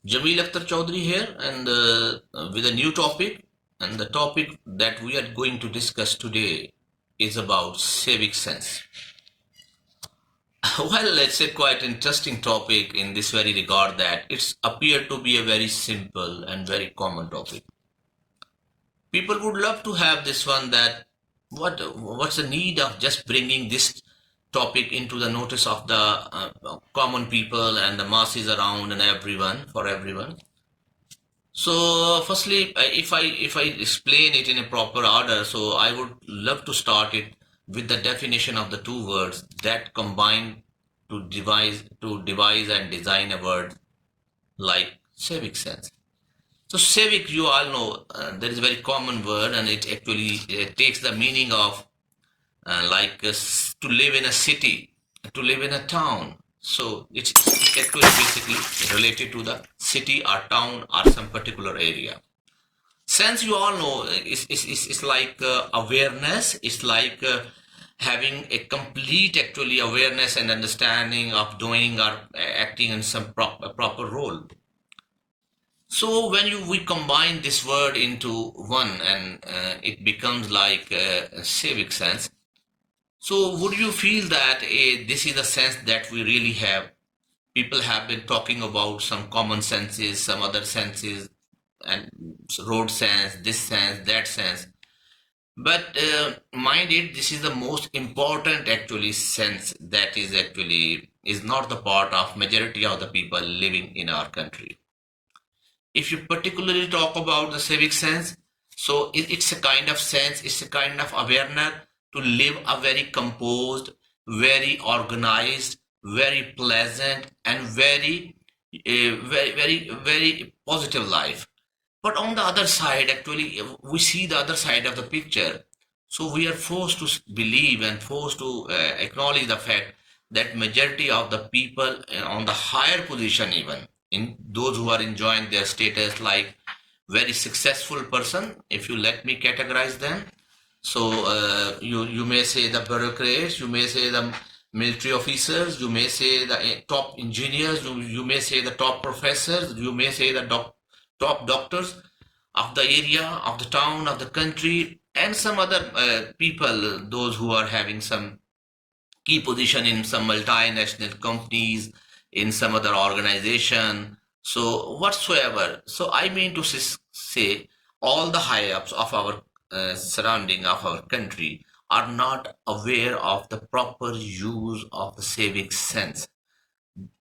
Jamil Akhtar Chaudhary here, and with a new topic. And the topic that we are going to discuss today is about civic sense. Well, it's a quite interesting topic in this very regard that it's appeared to be a very simple and very common topic. People would love to have this one that what's the need of just bringing this topic into the notice of the common people and the masses around and everyone for everyone. So, firstly, if I explain it in a proper order, so I would love to start it with the definition of the two words that combine to devise and design a word like civic sense. So, civic, you all know, there is a very common word, and it actually takes the meaning of to live in a city, to live in a town. So it's actually basically related to the city or town or some particular area. Sense, you all know, is like awareness. It's like having a complete actually awareness and understanding of doing or acting in some proper role. So when we combine this word into one, and it becomes like a civic sense. So, would you feel that this is a sense that we really have? People have been talking about some common senses, some other senses, and road sense, this sense, that sense. But mind it, this is the most important actually sense that is actually is not the part of majority of the people living in our country. If you particularly talk about the civic sense, so it's a kind of sense, it's a kind of awareness to live a very composed, very organized, very pleasant, and very positive life. But on the other side, actually, we see the other side of the picture. So we are forced to believe and forced to acknowledge the fact that majority of the people on the higher position, even in those who are enjoying their status like very successful person, if you let me categorize them. So you may say the bureaucrats, you may say the military officers, you may say the top engineers, you may say the top professors, you may say the top doctors of the area, of the town, of the country, and some other people, those who are having some key position in some multinational companies, in some other organization, so whatsoever. So I mean to say all the high ups of our surrounding of our country are not aware of the proper use of the civic sense.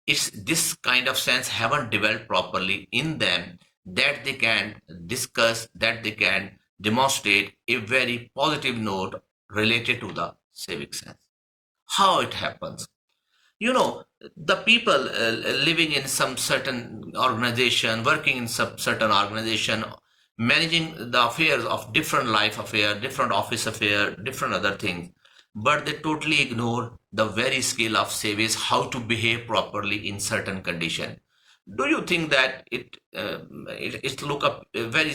It's this kind of sense haven't developed properly in them that they can discuss, that they can demonstrate a very positive note related to the civic sense. How it happens? You know, the people living in some certain organization, working in some certain organization, managing the affairs of different life affair, different office affair, different other things, but they totally ignore the very skill of service, how to behave properly in certain condition. Do you think that it look up very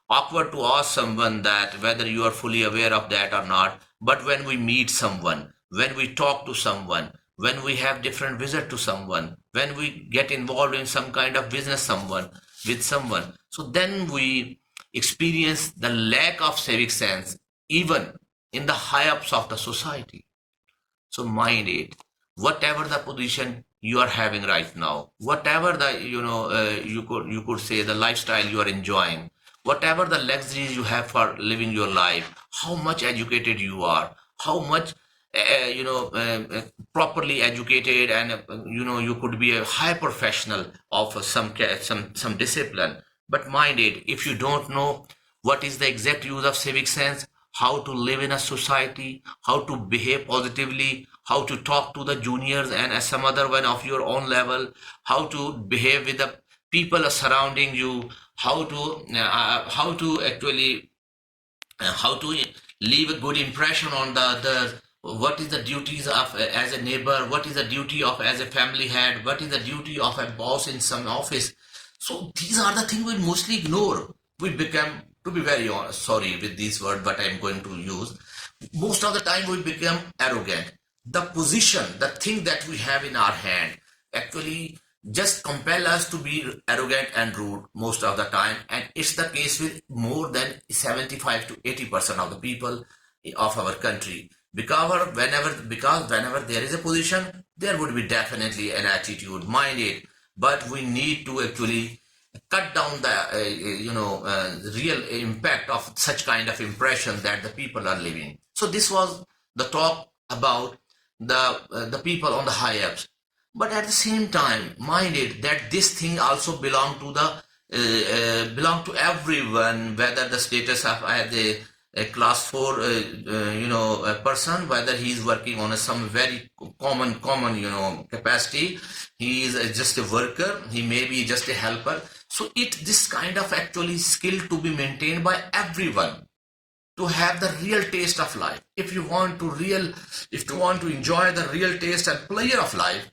awkward to ask someone that whether you are fully aware of that or not? But when we meet someone, when we talk to someone, when we have different visit to someone, when we get involved in some kind of business someone with someone, so then we experience the lack of civic sense even in the high ups of the society. So mind it, whatever the position you are having right now, whatever the you could say the lifestyle you are enjoying, whatever the luxuries you have for living your life, how much educated you are, how much properly educated, and you could be a high professional of some discipline. But mind it, if you don't know what is the exact use of civic sense, how to live in a society, how to behave positively, how to talk to the juniors and as some other one of your own level, how to behave with the people surrounding you, how to actually how to leave a good impression on the others, what is the duties of as a neighbor, what is the duty of as a family head, what is the duty of a boss in some office. So these are the things we mostly ignore. We become, to be very honest, sorry with this word but I'm going to use, most of the time we become arrogant. The position, the thing that we have in our hand, actually just compel us to be arrogant and rude most of the time, and it's the case with more than 75 to 80% of the people of our country. Because whenever there is a position, there would be definitely an attitude, mind it, but we need to actually cut down the real impact of such kind of impression that the people are living. So this was the talk about the people on the high ups. But at the same time, mind it that this thing also belong to everyone, whether the status of a class 4 a person, whether he is working on some very common capacity, he is just a worker, he may be just a helper. So this kind of actually skill to be maintained by everyone, to have the real taste of life. If you want to enjoy the real taste and pleasure of life,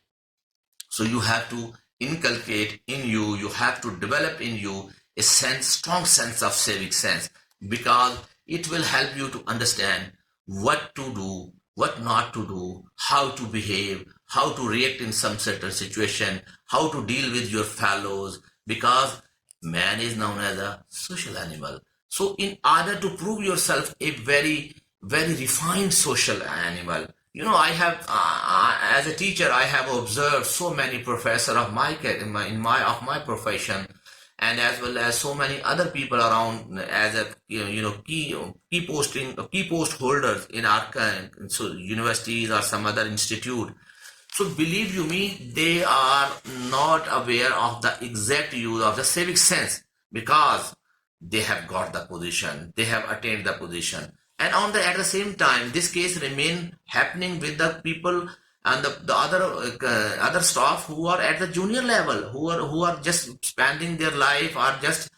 so you have to inculcate in you, you have to develop in you a strong sense of civic sense, because it will help you to understand what to do, what not to do, how to behave, how to react in some certain situation, how to deal with your fellows, because man is known as a social animal. So in order to prove yourself a very, very refined social animal, I have, as a teacher, I have observed so many professors of my profession, and as well as so many other people around as a key post holders in our so universities or some other institute. So believe you me, they are not aware of the exact use of the civic sense, because they have got the position, they have attained the position. And at the same time, this case remain happening with the people and the other staff who are at the junior level, who are just spending their life, or just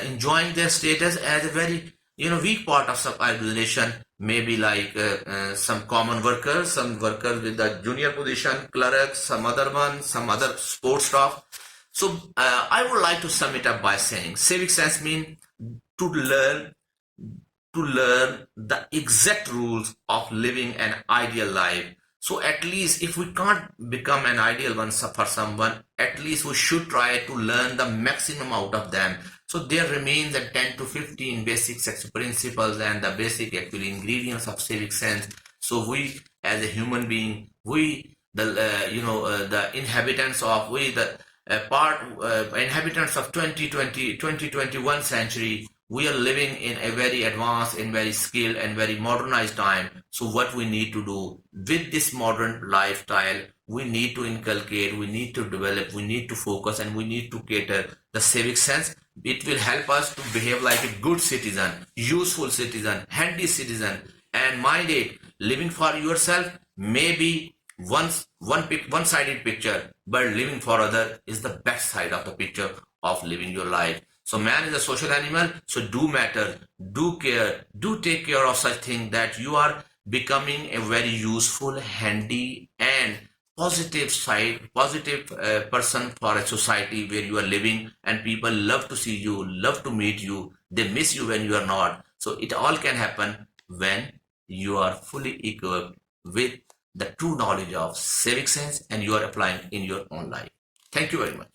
enjoying their status as a very weak part of some organization, maybe like some common workers, some workers with the junior position, clerks, some other one, some other sports staff. So I would like to sum it up by saying civic sense means to learn the exact rules of living an ideal life. So at least if we can't become an ideal one for someone, at least we should try to learn the maximum out of them. So there remains the 10 to 15 basic sex principles and the basic actually ingredients of civic sense. So we, as a human being, the inhabitants of inhabitants of 2021 century, we are living in a very advanced and very skilled and very modernized time. So what we need to do with this modern lifestyle, we need to inculcate, we need to develop, we need to focus, and we need to cater the civic sense. It will help us to behave like a good citizen, useful citizen, handy citizen. And mind it, living for yourself may be one-sided picture, but living for other is the best side of the picture of living your life. So man is a social animal, so do matter, do care, do take care of such thing that you are becoming a very useful, handy, and positive person for a society where you are living, and people love to see you, love to meet you, they miss you when you are not. So it all can happen when you are fully equipped with the true knowledge of civic sense and you are applying in your own life. Thank you very much.